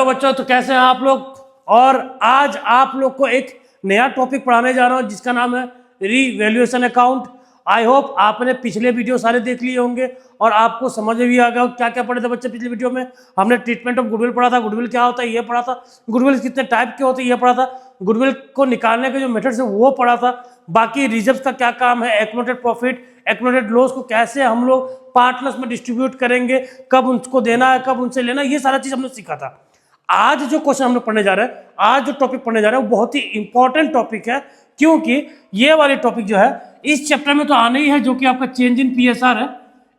बच्चों, तो कैसे हैं आप लोग। और आज आप लोग को एक नया टॉपिक पढ़ाने जा रहा हूं जिसका नाम है रीवैल्यूएशन अकाउंट। आई होप आपने पिछले वीडियो सारे देख लिए होंगे और आपको समझ में भी आ गया क्या क्या पढ़े थे बच्चे। पिछले वीडियो में हमने ट्रीटमेंट ऑफ गुडविल पढ़ा था, गुडविल क्या होता है ये पढ़ा था, गुडविल कितने टाइप के होते हैं ये पढ़ा था, गुडविल को निकालने के जो मेथड्स है वो पढ़ा था। बाकी रिजर्व का क्या काम है, एक्युमुलेटेड प्रॉफिट, एक्युमुलेटेड लॉस को कैसे हम लोग पार्टनर्स में डिस्ट्रीब्यूट करेंगे, कब उनको देना है, कब उनसे लेना है, ये सारा चीज हमने सीखा था। आज जो क्वेश्चन हम लोग पढ़ने जा रहे हैं, आज जो टॉपिक पढ़ने जा रहे हैं वो बहुत ही इंपॉर्टेंट टॉपिक है, क्योंकि ये वाले टॉपिक जो है इस चैप्टर में तो आना ही है, जो कि आपका चेंज इन पीएसआर है,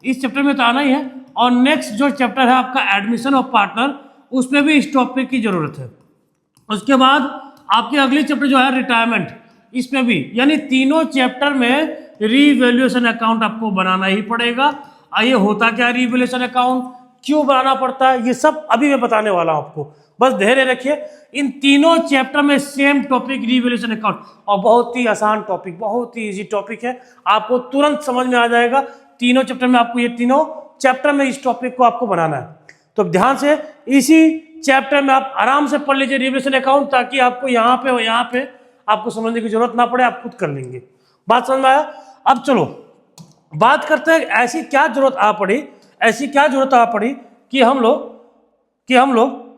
इस चैप्टर में तो आना ही है। और नेक्स्ट जो चैप्टर है आपका एडमिशन ऑफ पार्टनर, उसमें भी इस टॉपिक की जरूरत है। उसके बाद आपके अगली चैप्टर जो है रिटायरमेंट, इसमें भी, यानी तीनों चैप्टर में रीवैल्यूएशन अकाउंट आपको बनाना ही पड़ेगा। ये होता क्या रीवैल्यूएशन अकाउंट, क्यों बनाना पड़ता है, ये सब अभी मैं बताने वाला हूं आपको, बस धैर्य रखिए। इन तीनों चैप्टर में सेम टॉपिक रीवैल्यूएशन अकाउंट, और बहुत ही आसान टॉपिक, बहुत ही इजी टॉपिक है, आपको तुरंत समझ में आ जाएगा। तीनों चैप्टर में आपको, ये तीनों चैप्टर में इस टॉपिक को आपको बनाना है, तो ध्यान से इसी चैप्टर में आप आराम से पढ़ लीजिए रीवैल्यूएशन अकाउंट, ताकि आपको यहाँ पे आपको समझने की जरूरत ना पड़े, आप खुद कर लेंगे। बात समझ में आया। अब चलो बात करते हैं ऐसी क्या जरूरत आ पड़ी कि हम लोग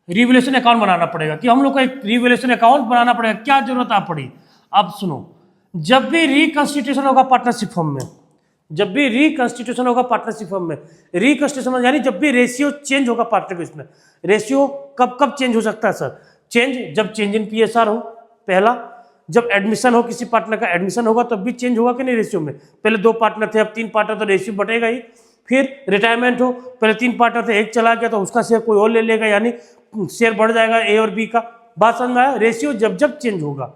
रीवैल्यूएशन अकाउंट बनाना पड़ेगा, कि हम लोग को एक रीवैल्यूएशन अकाउंट बनाना पड़ेगा, क्या जरूरत आ पड़ी। अब सुनो, जब भी रिकंस्टिट्यूशन होगा पार्टनरशिप फर्म में, रिकंस्टिट्यूशन यानी जब भी रेशियो चेंज होगा पार्टनर के, इसमें रेशियो कब चेंज हो सकता है सर, जब चेंज इन पीएसआर हो, पहला, जब एडमिशन हो, किसी पार्टनर का एडमिशन होगा तब भी चेंज होगा कि नहीं रेशियो में। पहले 2 पार्टनर थे, अब 3 पार्टनर, तो रेशियो बढ़ेगा ही। फिर रिटायरमेंट हो, पहले 3 पार्टनर थे, एक चला गया तो उसका शेयर कोई और ले लेगा, यानी शेयर बढ़ जाएगा ए और बी का। बात समझ में आया। रेशियो जब चेंज होगा,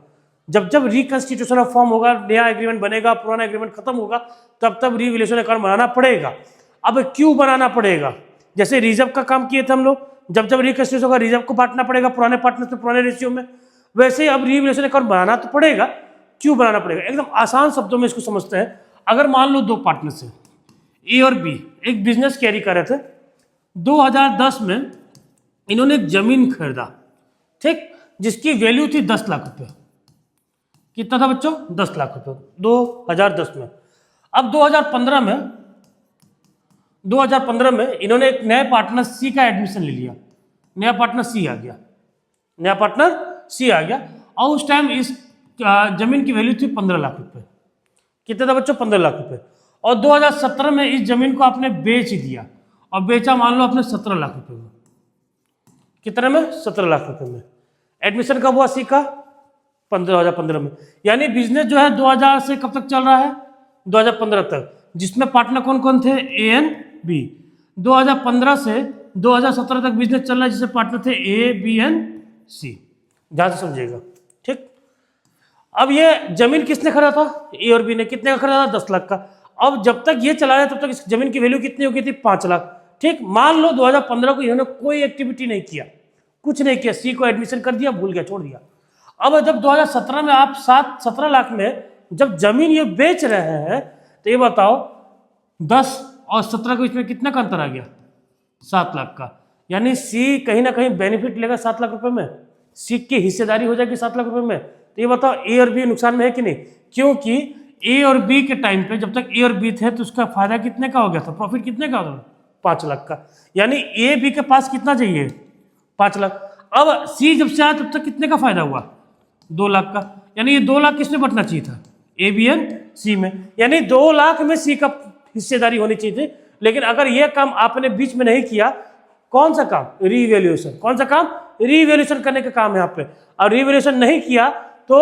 जब रिकंस्टिट्यूशन ऑफ फॉर्म होगा, नया एग्रीमेंट बनेगा, पुराना एग्रीमेंट खत्म होगा, तब रीवैल्यूएशन अकाउंट बनाना पड़ेगा। अब क्यों बनाना पड़ेगा, जैसे रिजर्व का काम किए थे हम लोग, जब रिकंस्टिट्यूशन होगा रिजर्व को बांटना पड़ेगा पुराने पार्टनर से पुराने रेशियो में, वैसे ही अब रीवैल्यूएशन अकाउंट बनाना तो पड़ेगा। क्यों बनाना पड़ेगा, एकदम आसान शब्दों में इसको समझते हैं। अगर मान लो 2 पार्टनर्स हैं, ए और बी, एक बिजनेस कैरी कर रहे थे। 2010 में इन्होंने एक जमीन खरीदा, ठीक, जिसकी वैल्यू थी 10 लाख रुपए। कितना था बच्चों, 10 लाख रुपए 2010 में। अब 2015 में इन्होंने एक नए पार्टनर सी का एडमिशन ले लिया, नया पार्टनर सी आ गया, और उस टाइम इस जमीन की वैल्यू थी 15 लाख रुपए। कितने था बच्चों, 15 लाख रुपए। और 2017 में इस जमीन को आपने बेच दिया, और बेचा मान लो आपने 17 लाख रुपए में। कितने में, 17 लाख रुपए में। एडमिशन कब हुआ सी का, 2015 में। यानी बिजनेस जो है 2000 से कब तक चल रहा है, 2015 तक, जिसमें पार्टनर कौन कौन थे, ए एंड बी। 2015 से 2017 तक बिजनेस चल रहा है, जिसमें पार्टनर थे ए, बी एंड सी। ध्यान से समझिएगा, ठीक। अब ये जमीन किसने खरीदा था, ए और बी ने। कितने का खरीदा था, 10 लाख का। अब जब तक ये चला रहा तब तक इस जमीन की वैल्यू कितनी हो गई थी, 5 लाख। ठीक, मान लो 2015 को इन्होंने कोई एक्टिविटी नहीं किया, कुछ नहीं किया, सी को एडमिशन कर दिया, भूल गया, छोड़ दिया। अब जब 2017 में आप 17 लाख में जब जमीन ये बेच रहे हैं, तो ये बताओ 10 और 17 के बीच में कितना का अंतर आ गया, 7 लाख का। यानी सी कहीं ना कहीं बेनिफिट लेगा 7 लाख रुपए में, सी की हिस्सेदारी हो जाएगी 7 लाख रुपए में। तो ये बताओ ए और बी नुकसान में है कि नहीं, क्योंकि ए और बी के टाइम पे, जब तक ए और बी थे, तो उसका फायदा कितने का हो गया था, प्रॉफिट कितने का हो गया, 5 लाख का। यानी ए बी के पास कितना चाहिए, 5 लाख। अब सी जब से आया तब तक कितने का फायदा हुआ, 2 लाख का। यानी ये 2 लाख किसमें बटना चाहिए था, ए बी एंड सी में। यानी 2 लाख में सी का हिस्सेदारी होनी चाहिए थी। लेकिन अगर यह काम आपने बीच में नहीं किया, कौन सा काम, रीवैल्यूएशन, कौन सा काम, रीवैल्यूएशन करने का काम है यहाँ पे, और रीवैल्यूएशन नहीं किया तो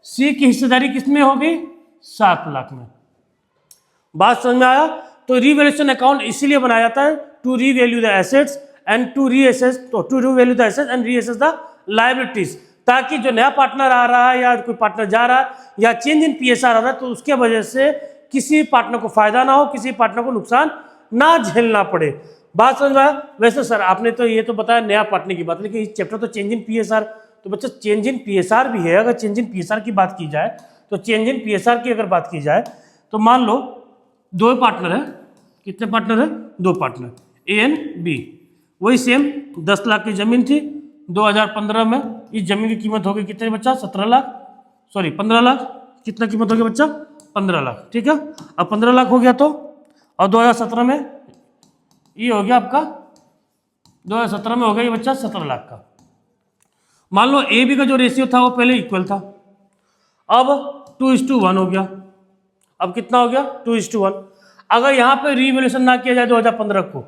सी की हिस्सेदारी किसमें होगी, 7 लाख में। बात समझ में आया। तो रीवैल्यूएशन अकाउंट इसीलिए बनाया जाता है, to revalue the assets and to revalue the assets and reassess the liabilities, ताकि जो नया पार्टनर आ रहा है या कोई पार्टनर जा रहा है या चेंज इन पीएसआर आ रहा है, तो उसके वजह से किसी पार्टनर को फायदा ना हो, किसी पार्टनर को नुकसान ना झेलना पड़े। बात समझ में आया। वैसे सर आपने तो ये तो बताया नया पार्टनर की बात, लेकिन इस चैप्टर तो चेंज इन पीएसआर, तो बच्चा चेंज इन पीएसआर भी है। अगर चेंज इन पीएसआर की बात की जाए, तो चेंज इन पीएसआर की अगर बात की जाए, तो मान लो 2 पार्टनर है, कितने पार्टनर है, 2 पार्टनर, ए एंड बी। वही सेम 10 लाख की ज़मीन थी 2015 में, इस ज़मीन की कीमत हो गई कितने बच्चा 17 लाख, सॉरी 15 लाख, कितना कीमत हो गया बच्चा 15 लाख, ठीक है। अब 15 लाख हो गया तो, और 2017 में ये हो गया आपका, 2017 में हो गया ये बच्चा 17 लाख का। मान लो ए बी का जो रेशियो था वो पहले इक्वल था, अब 2:1 हो गया। अब कितना हो गया 2:1। अगर यहाँ पे रीवैल्यूएशन ना किया जाए 2015 को,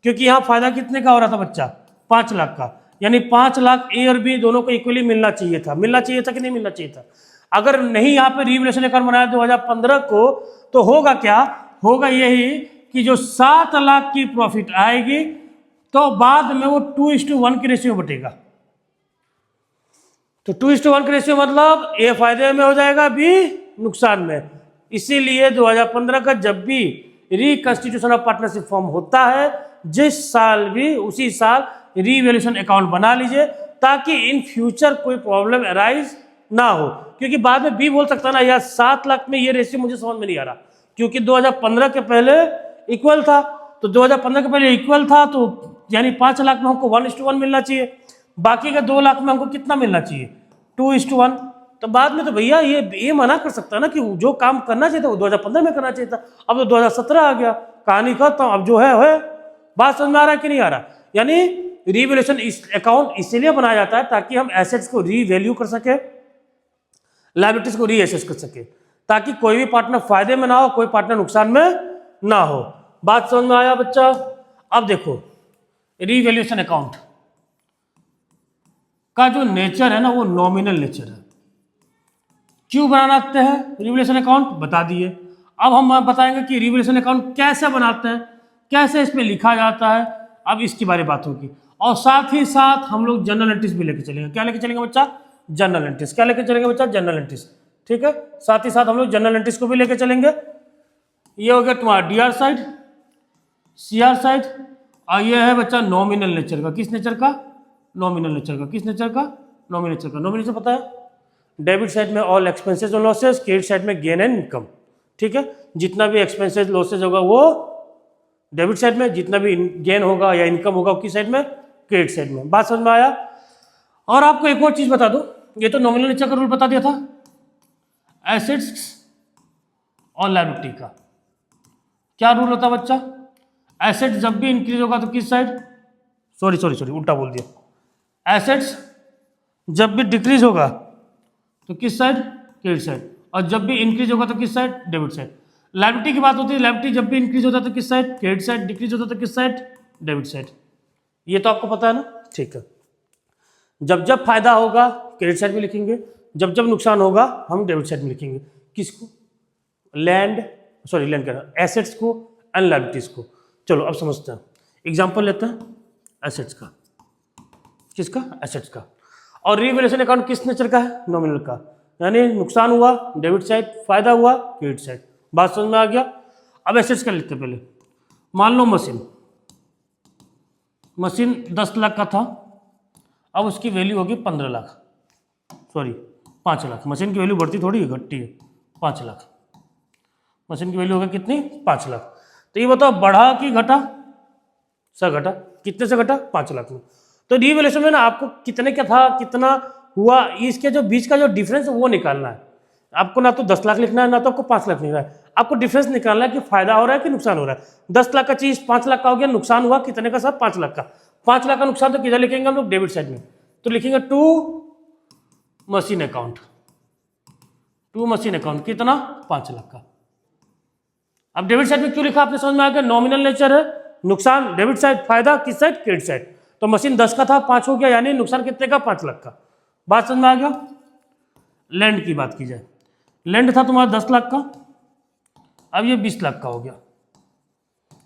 क्योंकि यहाँ फायदा कितने का हो रहा था बच्चा 5 लाख का, यानी 5 लाख ए और बी दोनों को इक्वली मिलना चाहिए था, मिलना चाहिए था कि नहीं मिलना चाहिए था। अगर नहीं यहाँ पे रीवैल्यूएशन अकाउंट बनाया 2015 को, तो होगा क्या, होगा यही कि जो 7 लाख की प्रॉफिट आएगी तो बाद में वो 2:1 की रेशियो बटेगा। तो 2:1 की रेशियो मतलब ए फायदे में हो जाएगा, बी नुकसान में। इसीलिए 2015 का जब भी रिकंस्टिट्यूशन ऑफ पार्टनरशिप फॉर्म होता है, जिस साल भी उसी साल रीवैल्यूएशन अकाउंट बना लीजिए, ताकि इन फ्यूचर कोई प्रॉब्लम अराइज ना हो। क्योंकि बाद में बी बोल सकता ना यार 7 लाख में ये रेशियो मुझे समझ में नहीं आ रहा, क्योंकि 2015 के पहले इक्वल था, तो 2015 के पहले इक्वल था तो यानी 5 लाख में हमको 1:1 मिलना चाहिए, बाकी का 2 लाख में हमको कितना मिलना चाहिए 2:1। तो बाद में तो भैया ये मना कर सकता है ना कि जो काम करना चाहिए था वो 2015 में करना चाहिए था, अब तो 2017 आ गया, कहानी खत्म, अब जो है। बात समझ में आ रहा है कि नहीं आ रहा। यानी रीवैल्यूएशन अकाउंट इसीलिए बनाया जाता है ताकि हम एसेट्स को रीवैल्यू कर सके, लायबिलिटीज को रीअसेस कर सके, ताकि कोई भी पार्टनर फायदे में ना हो, कोई पार्टनर नुकसान में ना हो। बात समझ में आया बच्चा। अब देखो रीवैल्यूएशन अकाउंट का जो नेचर है ना वो नॉमिनल नेचर है। क्यों बनाते हैं रीवैल्यूएशन अकाउंट बता दिए। अब हम बताएंगे कि रीवैल्यूएशन अकाउंट कैसे बनाते हैं, कैसे इसमें लिखा जाता है, अब इसके बारे में बात होगी। और साथ ही साथ हम लोग जनरल एंट्रीज भी लेके चलेंगे। क्या लेके चलेंगे बच्चा जनरल एंट्रीज। क्या लेके चलेंगे बच्चा जनरल एंट्रीज, ठीक है। साथ ही साथ हम लोग जनरल एंट्रीज को भी लेके चलेंगे। ये हो गया तुम्हारा डीआर साइड, सीआर साइड, और ये है बच्चा नॉमिनल नेचर का। किस नेचर का नॉमिनल नेचर का। किस नेचर का नॉमिनल नेचर का। नॉमिनल नेचर पता है डेबिट साइड में ऑल एक्सपेंसेस और लॉसेस, क्रेडिट साइड में गेन एंड इनकम, ठीक है। जितना भी एक्सपेंसेस लॉसेस होगा वो डेबिट साइड में, जितना भी गेन होगा या इनकम होगा किस साइड में क्रेडिट साइड में। बात समझ में आया। और आपको एक और चीज बता दो, ये तो नॉमिनल नेचर का रूल बता दिया था, एसेट्स और लायबिलिटी का क्या रूल होता है बच्चा। एसेट जब भी इंक्रीज होगा तो किस साइड, सॉरी उल्टा बोल दिया। एसेट्स जब भी डिक्रीज होगा तो किस साइड क्रेडिट साइड, और जब भी इंक्रीज होगा तो किस साइड डेबिट साइड। लायबिलिटी की बात होती है, लायबिलिटी जब भी इंक्रीज होता है तो किस साइड क्रेडिट साइड, डिक्रीज होता है तो किस साइड डेबिट साइड। ये तो आपको पता है ना, ठीक है। जब जब फायदा होगा क्रेडिट साइड में लिखेंगे, जब जब नुकसान होगा हम डेबिट साइड में लिखेंगे। किसको लैंड कह रहा एसेट्स को एंड लायबिलिटीज को। चलो अब समझते हैं, एग्जांपल लेते हैं एसेट्स का। किसका एसेट्स का। और रीवैल्यूएशन अकाउंट किस नेचर का है नॉमिनल का, यानी नुकसान हुआ डेबिट साइड, फायदा हुआ क्रेडिट साइड। बात समझ में आ गया। अब एसेट्स का लिखते हैं पहले। मान लो मशीन 10 लाख का था, अब उसकी वैल्यू होगी 15 लाख, सॉरी 5 लाख। मशीन की वैल्यू बढ़ती थोड़ी है, घटती है। 5 लाख मशीन की वैल्यू होगी कितनी 5 लाख। तो ये बताओ बढ़ा कि घटा, सर घटा। कितने से घटा 5 लाख में। तो रीवैल्यूएशन में ना आपको कितने का था कितना हुआ, इसके जो बीच का जो डिफरेंस है वो निकालना है आपको। ना तो 10 लाख लिखना है ना तो आपको 5 लाख लिखना है, आपको डिफरेंस निकालना है कि फायदा हो रहा है कि नुकसान हो रहा है। 10 लाख का चीज 5 लाख का हो गया, नुकसान हुआ कितने का सर 5 लाख का। 5 लाख का नुकसान तो किधर लिखेंगे हम लोग डेबिट साइड में, तो लिखेंगे to machine account. To machine account कितना 5 लाख का। अब डेबिट साइड में क्यों लिखा आपने समझ में आ गया, नॉमिनल नेचर है, नुकसान डेबिट साइड, फायदा किस साइड क्रेडिट साइड। तो मशीन 10 का था 5 हो गया, यानी नुकसान कितने का 5 लाख का। बात समझ में आ गया। लैंड की बात की जाए, लैंड था तुम्हारा 10 लाख का, अब ये 20 लाख का हो गया।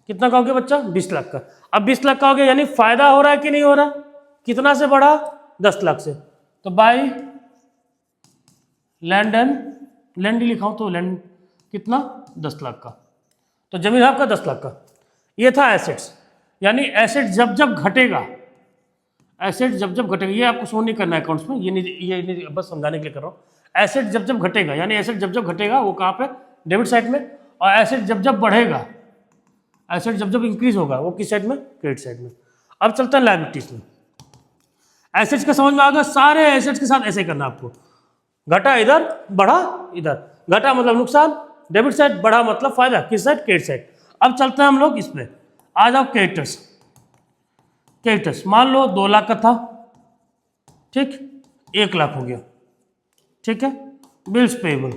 कितना का हो गया बच्चा 20 लाख का। अब 20 लाख का हो गया, यानी फायदा हो रहा है कि नहीं हो रहा, कितना से बढ़ा 10 लाख से। तो बाय लैंड एंड लैंड लिखा हूं तो लैंड कितना 10 लाख का। तो जमीन आपका 10 लाख का। ये था एसेट्स, यानी एसेट जब जब घटेगा, एसेट जब जब घटेगा, ये आपको शो नहीं करना है अकाउंट्स में, ये नहीं बस समझाने के लिए कर रहा हूँ। एसेट जब जब घटेगा, यानी एसेट जब जब घटेगा वो कहाँ पे डेबिट साइड में, और एसेट जब जब बढ़ेगा, एसेट जब जब इंक्रीज होगा वो किस साइड में क्रेडिट साइड में। अब चलता है लायबिलिटीज में। एसेट्स का समझ में आ गया, सारे एसेट्स के साथ ऐसे करना आपको, घटा इधर बढ़ा इधर, घटा मतलब नुकसान डेबिट साइड, बढ़ा मतलब फायदा किस साइड, क्रेडिट साइड। अब चलते हैं हम लोग इस पे, आ जाओ क्रेडिटर्स। क्रेडिटर्स मान लो 2 लाख का था, ठीक, 1 लाख हो गया, ठीक है। बिल्स पेएबल,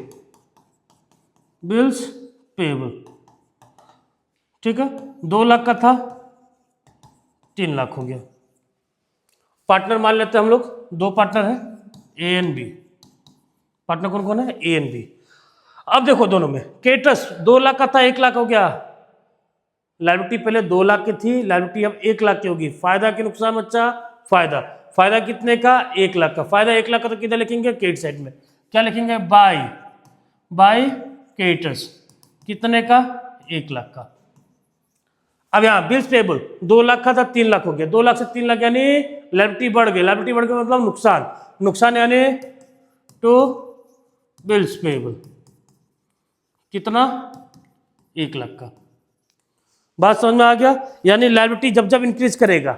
बिल्स पेएबल, ठीक है, 2 लाख का था 3 लाख हो गया। पार्टनर मान लेते हैं हम लोग, 2 पार्टनर है ए एंड बी। पार्टनर कौन कौन है, ए एंड बी। अब देखो दोनों में क्रेडिटर्स 2 लाख का था 1 लाख हो गया, लायबिलिटी पहले 2 लाख की थी, लायबिलिटी अब 1 लाख की होगी। फायदा के नुकसान बच्चा, फायदा, फायदा कितने का, 1 लाख का। फायदा 1 लाख का तो किधर लिखेंगे, क्रेडिट साइड में, क्या लिखेंगे, बाय क्रेडिटर्स, कितने का, 1 लाख का। अब यहाँ बिल्स पेएबल 2 लाख का था 3 लाख हो गया, 2 लाख से 3 लाख यानी लायबिलिटी बढ़ गई, लायबिलिटी बढ़ गई मतलब नुकसान, नुकसान यानी टू बिल्स पेएबल, कितना, 1 लाख का। बात समझ में आ गया, यानी लायबिलिटी जब जब इंक्रीज करेगा,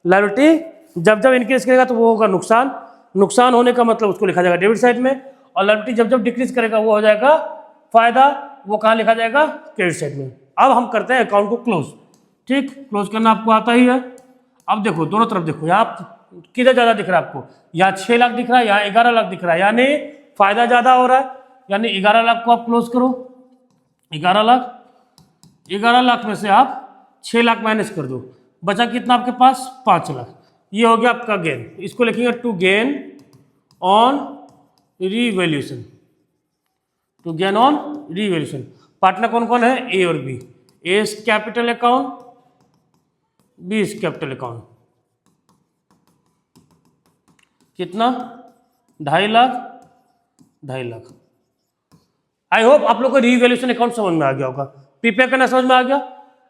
लायबिलिटी जब जब इंक्रीज करेगा तो वो होगा नुकसान, नुकसान होने का मतलब उसको लिखा जाएगा डेबिट साइड में, और लायबिलिटी जब जब डिक्रीज करेगा वो हो जाएगा फायदा, वो कहाँ लिखा जाएगा, क्रेडिट साइड में। अब हम करते हैं अकाउंट को क्लोज, ठीक, क्लोज करना आपको आता ही है। अब देखो दोनों तरफ देखो, यहाँ किधर ज़्यादा दिख रहा है आपको, यहाँ 6 लाख दिख रहा है, यहाँ 11 लाख दिख रहा है, यानी फायदा ज़्यादा हो रहा है, यानी 11 लाख को आप क्लोज करो, 11 लाख, 11 लाख में से आप 6 लाख माइनस कर दो, बचा कितना आपके पास, 5 लाख। ये हो गया आपका गेन, इसको लिखेंगे to gain on revaluation, to gain on revaluation. Partner कौन कौन है, ए और B, A is capital account, B is capital account, कितना, 2.5 लाख, 2.5 लाख। आई होप आप लोग को रीवैल्यूएशन अकाउंट समझ में आ गया होगा, प्रिपेयर करना समझ में आ गया।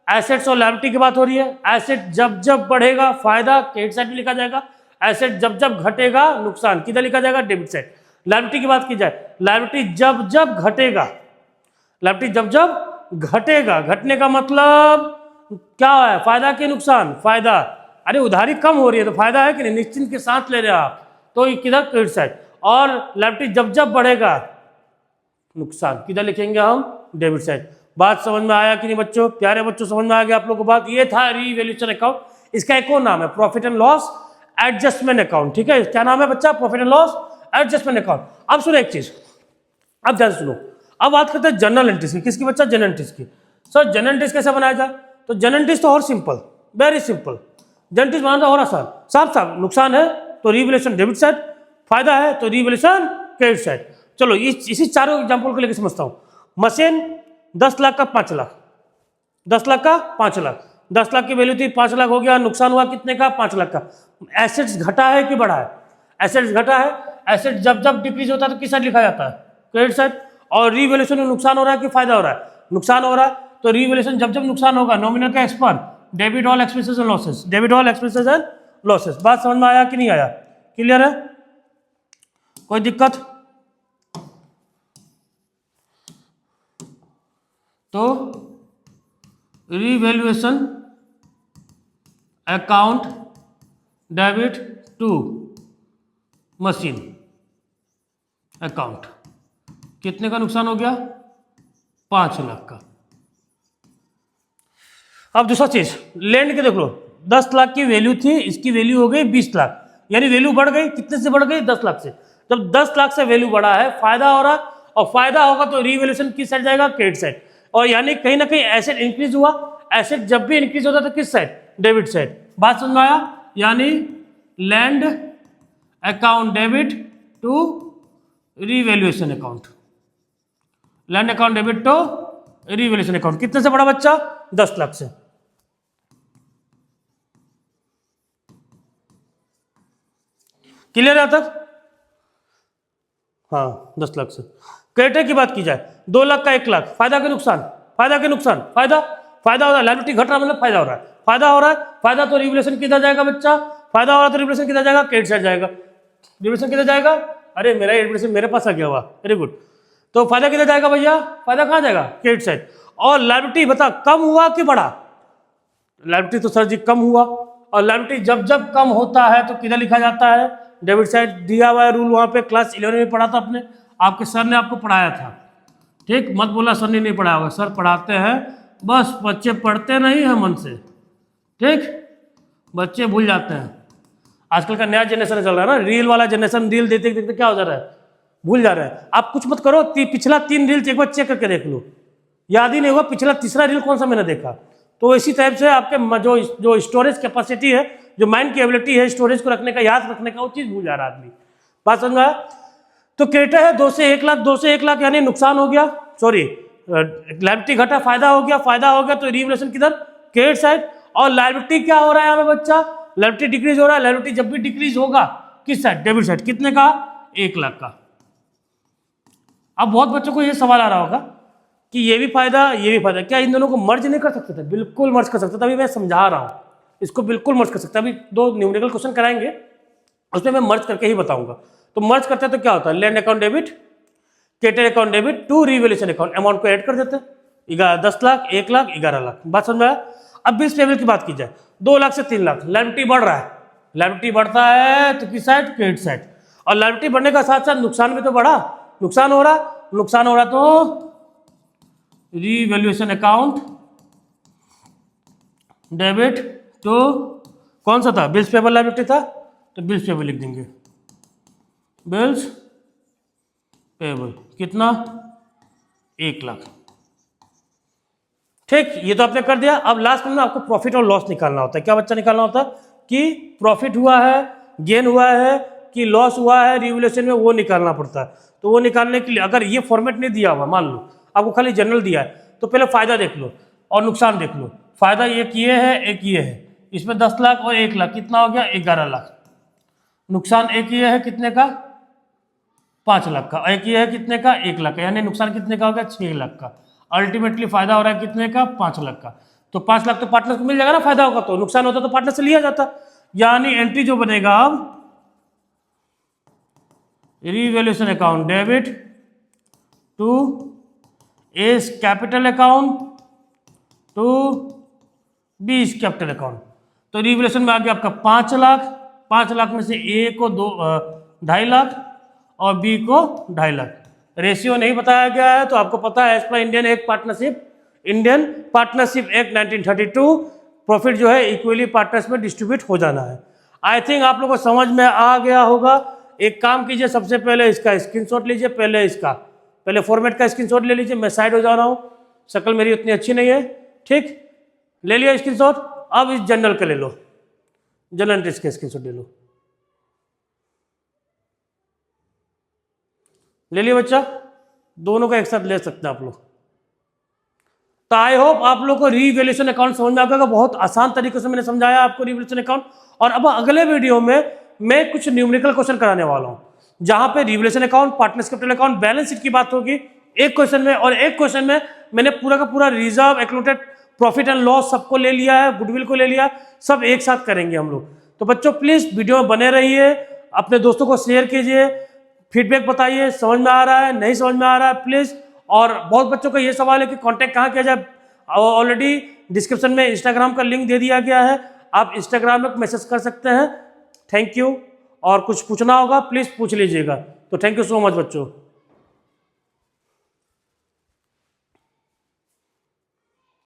एसेट्स और लायबिलिटी की बात हो रही है, एसेट जब जब बढ़ेगा फायदा क्रेडिट साइड में लिखा जाएगा, एसेट जब जब घटेगा नुकसान किधर लिखा जाएगा, डेबिट साइड। लायबिलिटी की बात की जाए, लायबिलिटी जब जब घटेगा, लायबिलिटी जब जब घटेगा, घटने का मतलब क्या है, फायदा के नुकसान, फायदा, अरे उधारी कम हो रही है तो फायदा है कि नहीं, निश्चिंत के साथ ले रहे हैं आप, तो किधर, क्रेडिट साइड। और लायबिलिटी जब जब बढ़ेगा नुकसान किधर लिखेंगे हम, डेबिट साइड। बात समझ में आया कि नहीं बच्चों, प्यारे बच्चों, समझ में आ गया आप लोगों को बात। ये था रीवैल्यूएशन अकाउंट, इसका एक और नाम है profit and loss adjustment account, ठीक है। क्या नाम है बच्चा, profit and loss adjustment account. अब सुनो एक चीज, अब ध्यान सुनो, अब बात करते हैं जनरल एंट्रीज की। किसकी बच्चा, जनरल एंट्रीज की। सर जनरल एंट्रीज कैसे बनाया जाए, तो जनरल एंट्रीज तो और simple, very simple. General entries बनाना और आसान, साफ साफ, नुकसान है तो रीवैल्यूएशन डेबिट साइड, फायदा है तो रीवैल्यूएशन क्रेडिट साइड। चलो इसी चारों एग्जाम्पल को लेकर समझता हूँ। मशीन 10 लाख का 5 लाख, 10 लाख का 5 लाख, 10 लाख की वैल्यू थी, 5 लाख हो गया, नुकसान हुआ कितने का, 5 लाख का। एसेट्स घटा है कि बढ़ा है, एसेट्स घटा है, एसेट जब जब डिक्रीज होता है तो किस साइड लिखा जाता है, क्रेडिट साइड। और रीवैल्यूएशन में नुकसान हो रहा है कि फायदा हो रहा है, नुकसान हो रहा है, तो रीवैल्यूएशन जब जब नुकसान होगा नॉमिनल का एक्सपर, debit all expenses and losses, debit all expenses and losses. बात समझ में आया कि नहीं आया, क्लियर है, कोई दिक्कत। तो revaluation account debit to machine account, कितने का नुकसान हो गया, 5 लाख का। अब दूसरा चीज, लैंड के देख लो, 10 लाख की वैल्यू थी, इसकी वैल्यू हो गई 20 लाख, यानी वैल्यू बढ़ गई, कितने से बढ़ गई, 10 लाख से। जब 10 लाख से वैल्यू बढ़ा है, फायदा हो रहा है, और फायदा होगा तो रीवैल्यूएशन किस साइड जाएगा, क्रेडिट साइड। और यानी कहीं ना कहीं एसेट इंक्रीज हुआ, एसेट जब भी इंक्रीज होता है तो किस साइड, डेबिट साइड। बात समझ में आया, यानी land account debit to revaluation account, land account debit to revaluation account, कितने से बड़ा बच्चा, 10 लाख से। क्लियर है तक, हाँ 10 लाख से। क्रेडिटर की बात की जाए, 2 लाख का 1 लाख, फायदा के नुकसान, फायदा के नुकसान, फायदा, फायदा हो रहा है, लायबिलिटी घट रहा मतलब फायदा हो रहा है, फायदा हो रहा है, फायदा तो रीवैल्यूएशन किधर जाएगा बच्चा, फायदा हो रहा है तो रीवैल्यूएशन किधर जाएगा, क्रेडिट साइड जाएगा। रीवैल्यूएशन किधर जाएगा, अरे मेरा रीवैल्यूएशन मेरे पास आ गया हुआ, वेरी गुड। तो फायदा किधर जाएगा भैया, फायदा कहाँ जाएगा, क्रेडिट साइड। और लायबिलिटी बता कम हुआ कि बढ़ा, लायबिलिटी तो सर जी कम हुआ, और लायबिलिटी जब जब कम होता है तो किधर लिखा जाता है, डेबिट साइड दिया हुआ है रूल, वहाँ पे क्लास 11 में पढ़ा था आपने, आपके सर ने आपको पढ़ाया था। ठीक, मत बोला सर ने नहीं पढ़ाया होगा, सर पढ़ाते हैं, बस बच्चे पढ़ते नहीं हैं मन से। ठीक, बच्चे भूल जाते हैं। आजकल का नया जनरेशन चल रहा है ना, रील वाला जनरेशन, रील देखते देखते क्या हो जा रहा है, भूल जा रहा है। आप कुछ मत करो, पिछला 3 रील एक बार चेक करके देख लो, याद ही नहीं होगा पिछला तीसरा रील कौन सा मैंने देखा। तो इसी टाइप से आपके जो स्टोरेज कैपेसिटी है, जो माइंड की एबिलिटी है स्टोरेज को रखने का, याद रखने का, वो चीज़ भूल जा रहा है आदमी। बात समझा। तो क्रेडिटर है 2 से 1 लाख, 2 से 1 लाख यानी नुकसान हो गया, सॉरी लायबिलिटी घटा, फायदा हो गया, फायदा हो गया तो रिवैल्यूएशन किधर, क्रेडिट साइड। और लायबिलिटी क्या हो रहा है यहाँ पे बच्चा, लायबिलिटी डिक्रीज हो रहा है। लायबिलिटी जब भी डिक्रीज होगा किस साइड, डेबिट साइड, कितने का, 1 लाख का। अब बहुत बच्चों को ये सवाल आ रहा होगा कि ये भी फायदा, ये भी फायदा, क्या इन दोनों को मर्ज नहीं कर सकते थे? बिल्कुल मर्ज कर सकते थे, अभी मैं समझा रहा हूँ, इसको बिल्कुल मर्ज कर सकते हैं। अभी 2 न्यूमेरिकल क्वेश्चन कराएंगे, उसमें मैं मर्ज करके ही बताऊंगा। तो मर्ज करते हैं तो क्या होता है, land account debit, credit account debit to revaluation account, amount को ऐड कर देते हैं, 10 लाख, 1 लाख, 11 लाख। बात समझ में आया। अब बिल्स पेबल की बात की जाए, 2 लाख से 3 लाख, लायबिलिटी बढ़ रहा है, लायबिलिटी बढ़ता है तो किस साइड, क्रेडिट साइड। और लायबिलिटी बढ़ने का साथ साथ नुकसान भी तो बढ़ा, नुकसान हो रहा तो रिवैल्यूएशन अकाउंट डेबिट तो कौन सा था, बिल्स पेबल लायबिलिटी था, तो बिल्स पेबल लिख देंगे, बिल्स पेबल कितना, 1 लाख। ठीक, ये तो आपने कर दिया। अब लास्ट में आपको प्रॉफिट और लॉस निकालना होता है। क्या बच्चा निकालना होता है कि प्रॉफिट हुआ है, गेन हुआ है कि लॉस हुआ है रिवैल्यूएशन में, वो निकालना पड़ता है। तो वो निकालने के लिए अगर ये फॉर्मेट नहीं दिया हुआ, मान लो आपको खाली जनरल दिया है, तो पहले फायदा देख लो और नुकसान देख लो। फायदा एक ये है, एक ये है, इसमें 10 लाख और 1 लाख कितना हो गया, 11 लाख। नुकसान एक ये है कितने का, 5 लाख का, एक ये है कितने का, 1 लाख का, यानी नुकसान कितने का हो गया, 6 लाख का। अल्टीमेटली फायदा हो रहा है कितने का, 5 लाख का। तो 5 लाख तो पार्टनर को मिल जाएगा ना, फायदा होगा तो, नुकसान होता तो पार्टनर से लिया जाता। यानी एंट्री जो बनेगा अब, revaluation account debit to S capital account to B capital account. तो रिवैल्यूएशन में आ गया आपका 5 लाख, 5 लाख में से ए को 2.5 लाख और बी को 2.5 लाख। रेशियो नहीं बताया गया है तो आपको पता है, as per Indian partnership act 1932 profit जो है इक्वली पार्टनर्स में डिस्ट्रीब्यूट हो जाना है। आई थिंक आप लोगों को समझ में आ गया होगा। एक काम कीजिए, सबसे पहले इसका स्क्रीनशॉट लीजिए, पहले फॉर्मेट का स्क्रीनशॉट ले लीजिए। मैं साइड हो जा रहा हूँ, शक्ल मेरी उतनी अच्छी नहीं है। ठीक, ले लिया स्क्रीनशॉट। अब इस जनरल का ले लो, जनरल एंट्रीज का स्क्रीनशॉट ले लो, ले लिया बच्चा, दोनों का एक साथ ले सकते हैं आप लोग। तो आई होप आप लोग को रिवैल्यूएशन अकाउंट समझ में आ गया। बहुत आसान तरीके से मैंने समझाया आपको रिवैल्यूएशन अकाउंट। और अब अगले वीडियो में मैं कुछ न्यूमेरिकल क्वेश्चन कराने वाला हूं, जहां पे revaluation account, partners capital account, balance sheet की बात होगी एक क्वेश्चन में, और एक क्वेश्चन में मैंने पूरा का पूरा रिजर्व, एक्लूडेड प्रॉफिट एंड लॉस सबको ले लिया है, गुडविल को ले लिया, सब एक साथ करेंगे हम लोग। तो बच्चों प्लीज वीडियो में बने रहिए, अपने दोस्तों को शेयर कीजिए, फीडबैक बताइए, समझ में आ रहा है, नहीं समझ में आ रहा है प्लीज। और बहुत बच्चों का ये सवाल है कि कांटेक्ट कहाँ किया जाए। ऑलरेडी डिस्क्रिप्शन में इंस्टाग्राम का लिंक दे दिया गया है, आप इंस्टाग्राम में मैसेज कर सकते हैं। Thank you. और कुछ पूछना होगा प्लीज पूछ लीजिएगा। तो थैंक यू सो मच बच्चों।